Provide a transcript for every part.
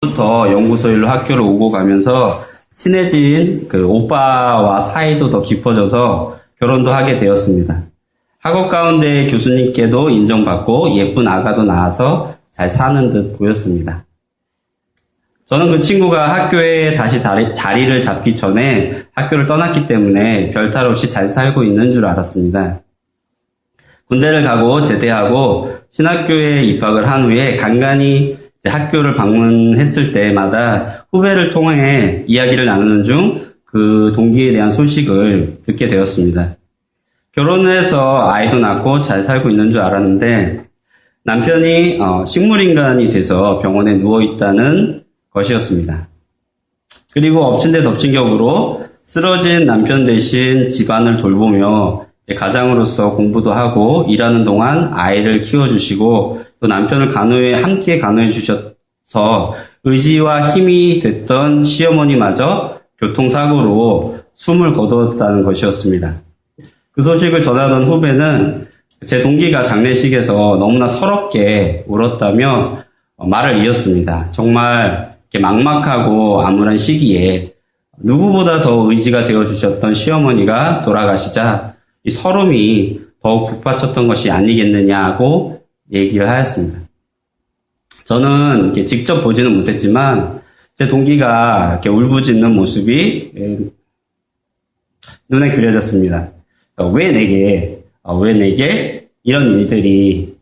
부터 연구소 일로 학교를 오고 가면서 친해진 그 오빠와 사이도 더 깊어져서 결혼도 하게 되었습니다. 학업 가운데 교수님께도 인정받고 예쁜 아가도 낳아서 잘 사는 듯 보였습니다. 저는 그 친구가 학교에 다시 자리를 잡기 전에 학교를 떠났기 때문에 별탈 없이 잘 살고 있는 줄 알았습니다. 군대를 가고 제대하고 신학교에 입학을 한 후에 간간히 학교를 방문했을 때마다 후배를 통해 이야기를 나누는 중 그 동기에 대한 소식을 듣게 되었습니다. 결혼을 해서 아이도 낳고 잘 살고 있는 줄 알았는데 남편이 식물인간이 돼서 병원에 누워있다는 것이었습니다. 그리고 엎친 데 덮친 격으로 쓰러진 남편 대신 집안을 돌보며 가장으로서 공부도 하고 일하는 동안 아이를 키워주시고 또 남편을 간호에 함께 간호해 주셔서 의지와 힘이 됐던 시어머니마저 교통사고로 숨을 거두었다는 것이었습니다. 그 소식을 전하던 후배는 제 동기가 장례식에서 너무나 서럽게 울었다며 말을 이었습니다. 정말 이렇게 막막하고 암울한 시기에 누구보다 더 의지가 되어주셨던 시어머니가 돌아가시자 이 서름이 더욱 북받쳤던 것이 아니겠느냐고 얘기를 하였습니다. 저는 이렇게 직접 보지는 못했지만 제 동기가 이렇게 울부짖는 모습이 눈에 그려졌습니다. 왜 내게 이런 일들이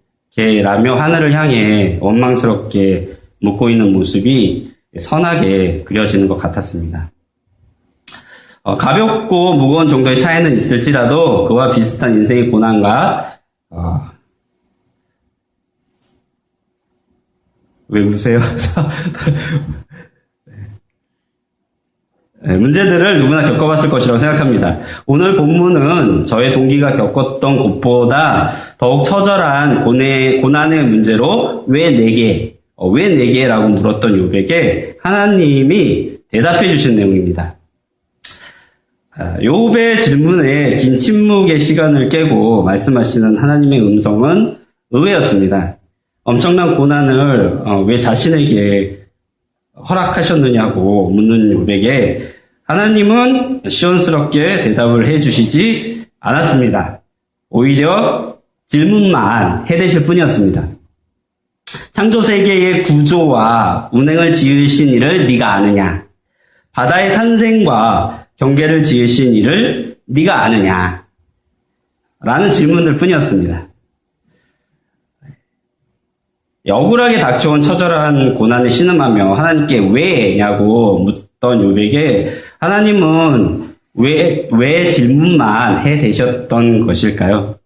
라며 하늘을 향해 원망스럽게 묻고 있는 모습이 선하게 그려지는 것 같았습니다. 가볍고 무거운 정도의 차이는 있을지라도 그와 비슷한 인생의 고난과 왜 우세요? 문제들을 누구나 겪어봤을 것이라고 생각합니다. 오늘 본문은 저의 동기가 겪었던 것보다 더욱 처절한 고난의 문제로 왜 내게 라고 물었던 욥에게 하나님이 대답해 주신 내용입니다. 욥의 질문에 긴 침묵의 시간을 깨고 말씀하시는 하나님의 음성은 의외였습니다. 엄청난 고난을 왜 자신에게 허락하셨느냐고 묻는 욥에게 하나님은 시원스럽게 대답을 해주시지 않았습니다. 오히려 질문만 해대실 뿐이었습니다. 창조세계의 구조와 운행을 지으신 이를 네가 아느냐? 바다의 탄생과 경계를 지으신 이를 네가 아느냐? 라는 질문들 뿐이었습니다. 억울하게 닥쳐온 처절한 고난에 신음하며 하나님께 왜냐고 묻던 욥에게 하나님은 왜 질문만 해대셨던 것일까요?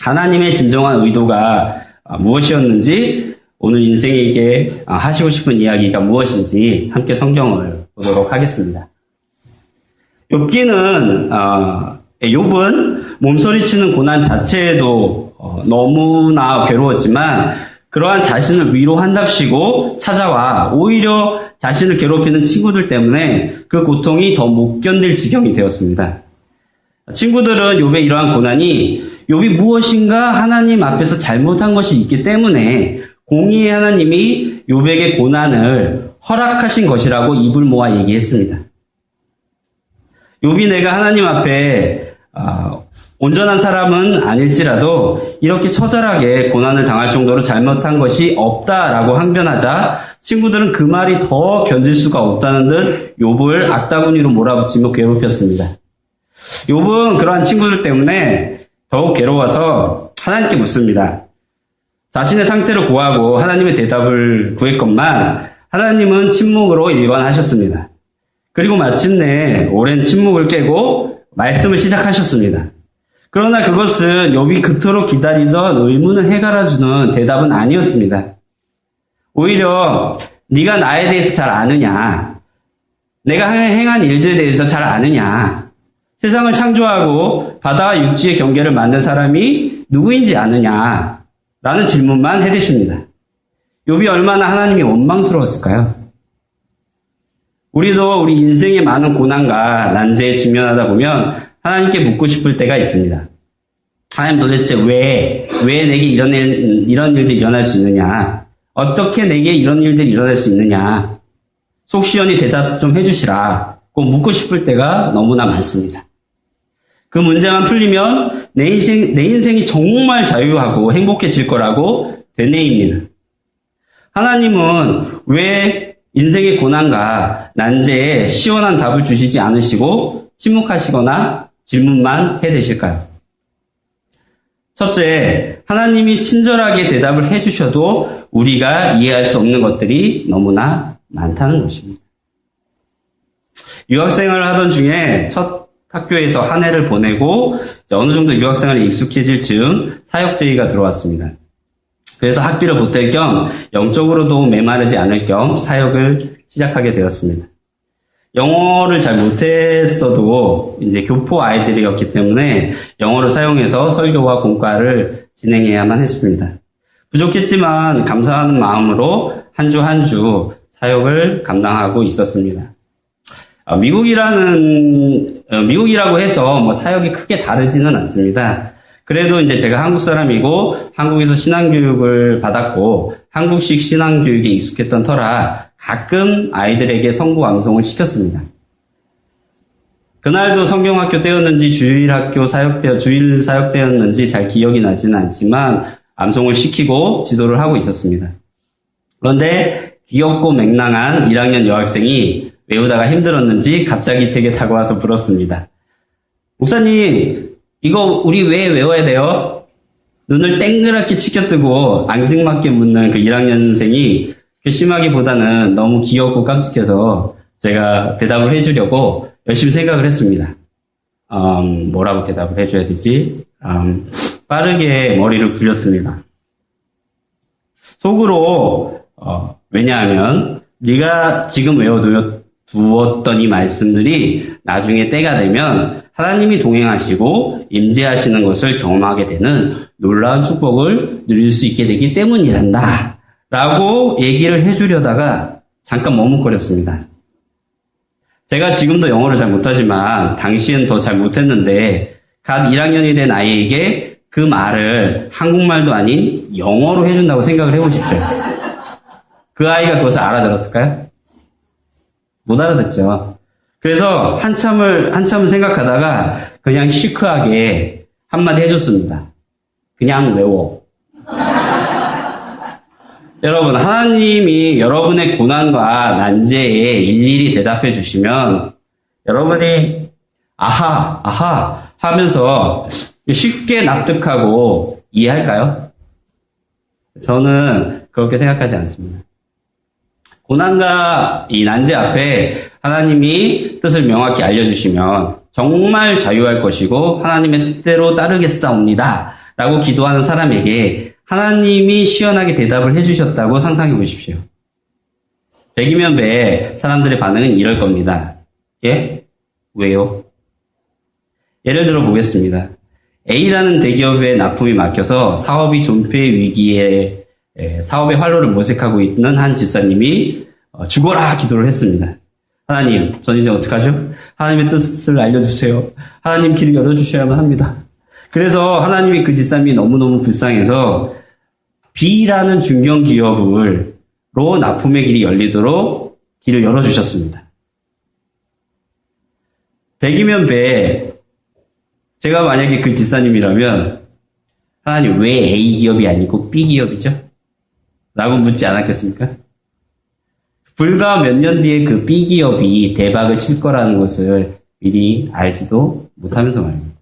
하나님의 진정한 의도가 무엇이었는지 오늘 인생에게 하시고 싶은 이야기가 무엇인지 함께 성경을 보도록 하겠습니다. 욥은 몸서리치는 고난 자체에도 너무나 괴로웠지만 그러한 자신을 위로한답시고 찾아와 오히려 자신을 괴롭히는 친구들 때문에 그 고통이 더 못 견딜 지경이 되었습니다. 친구들은 욥의 이러한 고난이 욥이 무엇인가 하나님 앞에서 잘못한 것이 있기 때문에 공의의 하나님이 욥에게 고난을 허락하신 것이라고 입을 모아 얘기했습니다. 욥이 내가 하나님 앞에 온전한 사람은 아닐지라도 이렇게 처절하게 고난을 당할 정도로 잘못한 것이 없다라고 항변하자 친구들은 그 말이 더 견딜 수가 없다는 듯 욥을 악다구니로 몰아붙이며 괴롭혔습니다. 욥은 그러한 친구들 때문에 더욱 괴로워서 하나님께 묻습니다. 자신의 상태를 고하고 하나님의 대답을 구했건만 하나님은 침묵으로 일관하셨습니다. 그리고 마침내 오랜 침묵을 깨고 말씀을 시작하셨습니다. 그러나 그것은 욥이 그토록 기다리던 의문을 해결해주는 대답은 아니었습니다. 오히려 네가 나에 대해서 잘 아느냐? 내가 행한 일들에 대해서 잘 아느냐? 세상을 창조하고 바다와 육지의 경계를 만든 사람이 누구인지 아느냐? 라는 질문만 해대십니다. 욥이 얼마나 하나님이 원망스러웠을까요? 우리도 우리 인생의 많은 고난과 난제에 직면하다 보면 하나님께 묻고 싶을 때가 있습니다. 하나님 도대체 왜 내게 이런 일도 일어날 수 있느냐? 어떻게 내게 이런 일들이 일어날 수 있느냐? 속 시원히 대답 좀 해주시라. 꼭 묻고 싶을 때가 너무나 많습니다. 그 문제만 풀리면 내 인생이 정말 자유하고 행복해질 거라고 되뇌입니다. 하나님은 왜 인생의 고난과 난제에 시원한 답을 주시지 않으시고 침묵하시거나 질문만 해대실까요? 첫째, 하나님이 친절하게 대답을 해주셔도 우리가 이해할 수 없는 것들이 너무나 많다는 것입니다. 유학생활을 하던 중에 첫 학교에서 한 해를 보내고 어느 정도 유학생활에 익숙해질 즈음 사역제의가 들어왔습니다. 그래서 학비를 보탤 겸 영적으로도 메마르지 않을 겸 사역을 시작하게 되었습니다. 영어를 잘 못했어도 이제 교포 아이들이었기 때문에 영어를 사용해서 설교와 공과를 진행해야만 했습니다. 부족했지만 감사하는 마음으로 한 주 한 주 사역을 감당하고 있었습니다. 미국이라고 해서 뭐 사역이 크게 다르지는 않습니다. 그래도 이제 제가 한국 사람이고 한국에서 신앙교육을 받았고 한국식 신앙교육에 익숙했던 터라 가끔 아이들에게 성구 암송을 시켰습니다. 그날도 성경학교 때였는지 주일 사역때였는지 잘 기억이 나지는 않지만 암송을 시키고 지도를 하고 있었습니다. 그런데 귀엽고 맹랑한 1학년 여학생이 외우다가 힘들었는지 갑자기 제게 다가와서 물었습니다. 목사님, 이거 우리 왜 외워야 돼요? 눈을 땡그랗게 치켜뜨고 앙증맞게 묻는 그 1학년생이 괘씸하기보다는 너무 귀엽고 깜찍해서 제가 대답을 해주려고 열심히 생각을 했습니다. 뭐라고 대답을 해줘야 되지? 빠르게 머리를 굴렸습니다. 속으로 왜냐하면 네가 지금 외워두었던 이 말씀들이 나중에 때가 되면 하나님이 동행하시고 임재하시는 것을 경험하게 되는 놀라운 축복을 누릴 수 있게 되기 때문이란다 라고 얘기를 해주려다가 잠깐 머뭇거렸습니다. 제가 지금도 영어를 잘 못하지만 당시엔 더 잘 못했는데 갓 1학년이 된 아이에게 그 말을 한국말도 아닌 영어로 해준다고 생각을 해보십시오. 그 아이가 그것을 알아들었을까요? 못 알아듣죠. 그래서 한참을 생각하다가 그냥 시크하게 한마디 해줬습니다. 그냥 외워. 여러분, 하나님이 여러분의 고난과 난제에 일일이 대답해 주시면 여러분이 아하 하면서 쉽게 납득하고 이해할까요? 저는 그렇게 생각하지 않습니다. 고난과 이 난제 앞에 하나님이 뜻을 명확히 알려주시면 정말 자유할 것이고 하나님의 뜻대로 따르겠사옵니다 라고 기도하는 사람에게 하나님이 시원하게 대답을 해주셨다고 상상해 보십시오. 100이면 100 사람들의 반응은 이럴 겁니다. 예? 왜요? 예를 들어 보겠습니다. A라는 대기업에 납품이 막혀서 사업이 존폐 위기에 사업의 활로를 모색하고 있는 한 집사님이 죽어라 기도를 했습니다. 하나님, 전 이제 어떡하죠? 하나님의 뜻을 알려주세요. 하나님 길을 열어주셔야만 합니다. 그래서 하나님이 그 집사님이 너무너무 불쌍해서 B라는 중견기업으로 납품의 길이 열리도록 길을 열어주셨습니다. 100이면 100. 제가 만약에 그 집사님이라면 하나님 왜 A 기업이 아니고 B 기업이죠? 라고 묻지 않았겠습니까? 불과 몇 년 뒤에 그 B 기업이 대박을 칠 거라는 것을 미리 알지도 못하면서 말입니다.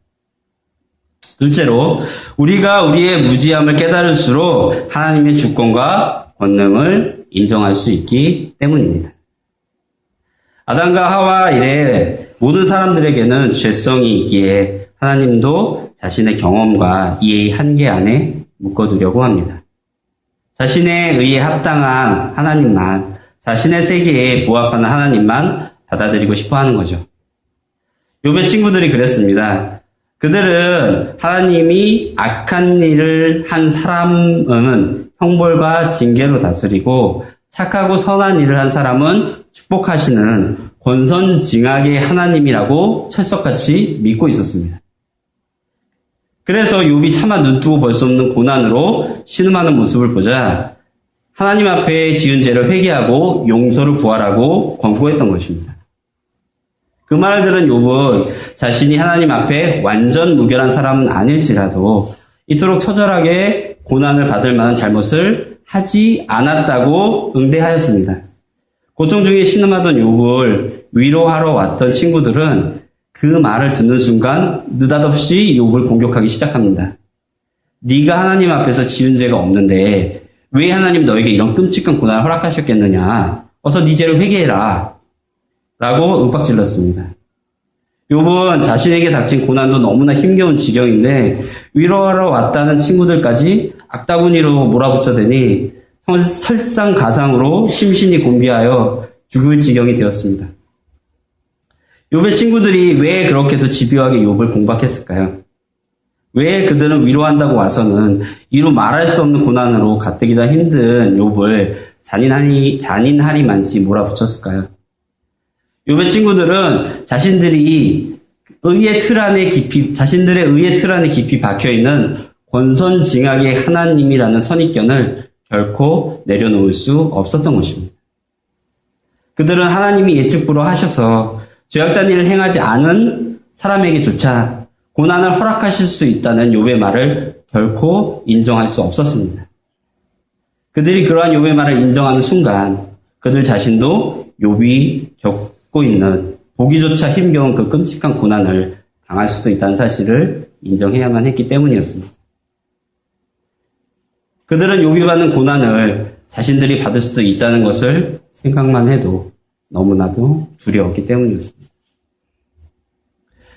둘째로 우리가 우리의 무지함을 깨달을수록 하나님의 주권과 권능을 인정할 수 있기 때문입니다. 아담과 하와 이래 모든 사람들에게는 죄성이 있기에 하나님도 자신의 경험과 이해의 한계 안에 묶어두려고 합니다. 자신의 의에 합당한 하나님만, 자신의 세계에 부합하는 하나님만 받아들이고 싶어 하는 거죠. 욥의 친구들이 그랬습니다. 그들은 하나님이 악한 일을 한 사람은 형벌과 징계로 다스리고 착하고 선한 일을 한 사람은 축복하시는 권선징악의 하나님이라고 철석같이 믿고 있었습니다. 그래서 욥이 차마 눈뜨고 볼 수 없는 고난으로 신음하는 모습을 보자 하나님 앞에 지은 죄를 회개하고 용서를 구하라고 권고했던 것입니다. 그 말을 들은 욥은 자신이 하나님 앞에 완전 무결한 사람은 아닐지라도 이토록 처절하게 고난을 받을 만한 잘못을 하지 않았다고 응대하였습니다. 고통 중에 신음하던 욥을 위로하러 왔던 친구들은 그 말을 듣는 순간 느닷없이 욥을 공격하기 시작합니다. 네가 하나님 앞에서 지은 죄가 없는데 왜 하나님 너에게 이런 끔찍한 고난을 허락하셨겠느냐. 어서 네 죄를 회개해라. 라고 윽박질렀습니다. 욥은 자신에게 닥친 고난도 너무나 힘겨운 지경인데 위로하러 왔다는 친구들까지 악다구니로 몰아붙여대니 설상가상으로 심신이 곤비하여 죽을 지경이 되었습니다. 욥의 친구들이 왜 그렇게도 집요하게 욥을 공박했을까요? 왜 그들은 위로한다고 와서는 이루 말할 수 없는 고난으로 가뜩이나 힘든 욥을 잔인하리만치 몰아붙였을까요? 욥의 친구들은 자신들의 의의 틀 안에 깊이 박혀있는 권선징악의 하나님이라는 선입견을 결코 내려놓을 수 없었던 것입니다. 그들은 하나님이 예측 불허하셔서 죄악된 일을 행하지 않은 사람에게조차 고난을 허락하실 수 있다는 욥의 말을 결코 인정할 수 없었습니다. 그들이 그러한 욥의 말을 인정하는 순간 그들 자신도 욥이 겪고 있는 보기조차 힘겨운 그 끔찍한 고난을 당할 수도 있다는 사실을 인정해야만 했기 때문이었습니다. 그들은 욥이 받는 고난을 자신들이 받을 수도 있다는 것을 생각만 해도 너무나도 두려웠기 때문이었습니다.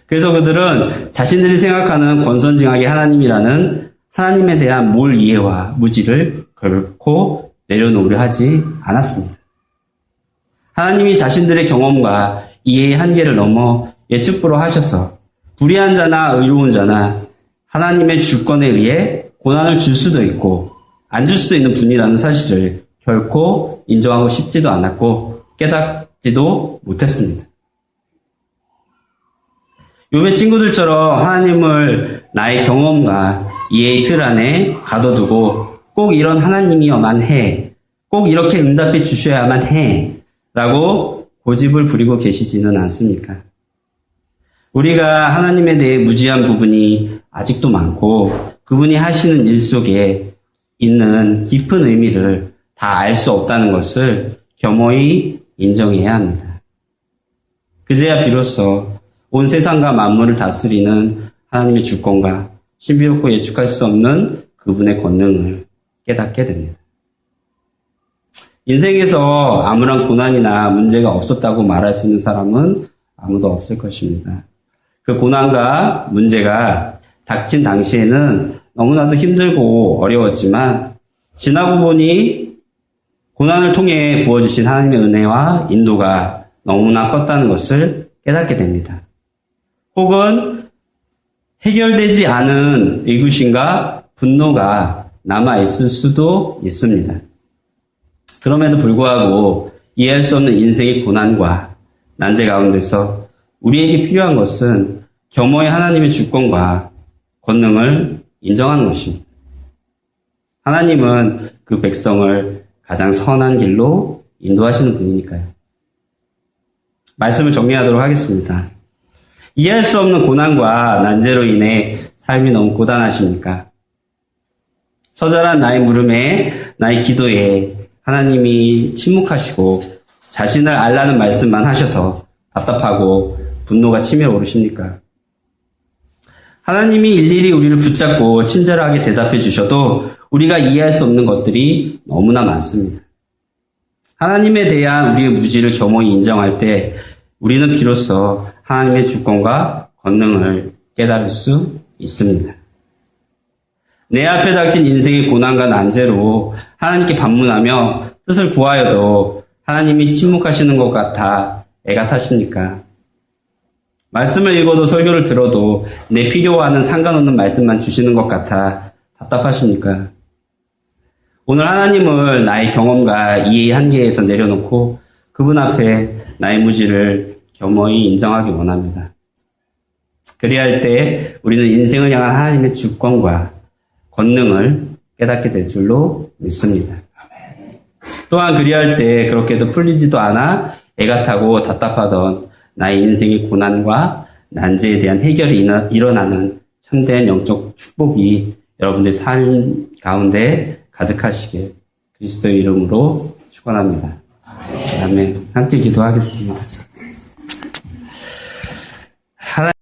그래서 그들은 자신들이 생각하는 권선징악의 하나님이라는 하나님에 대한 몰 이해와 무지를 결코 내려놓으려 하지 않았습니다. 하나님이 자신들의 경험과 이해의 한계를 넘어 예측 불허하셔서 불의한 자나 의로운 자나 하나님의 주권에 의해 고난을 줄 수도 있고 안 줄 수도 있는 분이라는 사실을 결코 인정하고 싶지도 않았고 깨닫지도 못했습니다. 욥의 친구들처럼 하나님을 나의 경험과 이해의 틀 안에 가둬두고 꼭 이런 하나님이어만 해, 꼭 이렇게 응답해 주셔야만 해 라고 고집을 부리고 계시지는 않습니까? 우리가 하나님에 대해 무지한 부분이 아직도 많고 그분이 하시는 일 속에 있는 깊은 의미를 다 알 수 없다는 것을 겸허히 인정해야 합니다. 그제야 비로소 온 세상과 만물을 다스리는 하나님의 주권과 신비롭고 예측할 수 없는 그분의 권능을 깨닫게 됩니다. 인생에서 아무런 고난이나 문제가 없었다고 말할 수 있는 사람은 아무도 없을 것입니다. 그 고난과 문제가 닥친 당시에는 너무나도 힘들고 어려웠지만 지나고 보니 고난을 통해 부어주신 하나님의 은혜와 인도가 너무나 컸다는 것을 깨닫게 됩니다. 혹은 해결되지 않은 의구심과 분노가 남아있을 수도 있습니다. 그럼에도 불구하고 이해할 수 없는 인생의 고난과 난제 가운데서 우리에게 필요한 것은 겸허히 하나님의 주권과 권능을 인정하는 것입니다. 하나님은 그 백성을 가장 선한 길로 인도하시는 분이니까요. 말씀을 정리하도록 하겠습니다. 이해할 수 없는 고난과 난제로 인해 삶이 너무 고단하십니까? 처절한 나의 물음에, 나의 기도에 하나님이 침묵하시고 자신을 알라는 말씀만 하셔서 답답하고 분노가 치밀어 오르십니까? 하나님이 일일이 우리를 붙잡고 친절하게 대답해 주셔도 우리가 이해할 수 없는 것들이 너무나 많습니다. 하나님에 대한 우리의 무지를 겸허히 인정할 때 우리는 비로소 하나님의 주권과 권능을 깨달을 수 있습니다. 내 앞에 닥친 인생의 고난과 난제로 하나님께 반문하며 뜻을 구하여도 하나님이 침묵하시는 것 같아 애가 타십니까? 말씀을 읽어도 설교를 들어도 내 필요와는 상관없는 말씀만 주시는 것 같아 답답하십니까? 오늘 하나님을 나의 경험과 이해의 한계에서 내려놓고 그분 앞에 나의 무지를 겸허히 인정하기 원합니다. 그리할 때 우리는 인생을 향한 하나님의 주권과 권능을 깨닫게 될 줄로 믿습니다. 또한 그리할 때 그렇게도 풀리지도 않아 애가 타고 답답하던 나의 인생의 고난과 난제에 대한 해결이 일어나는 참된 영적 축복이 여러분들의 삶 가운데 가득하시길 그리스도의 이름으로 축원합니다. 아멘. 함께 기도하겠습니다.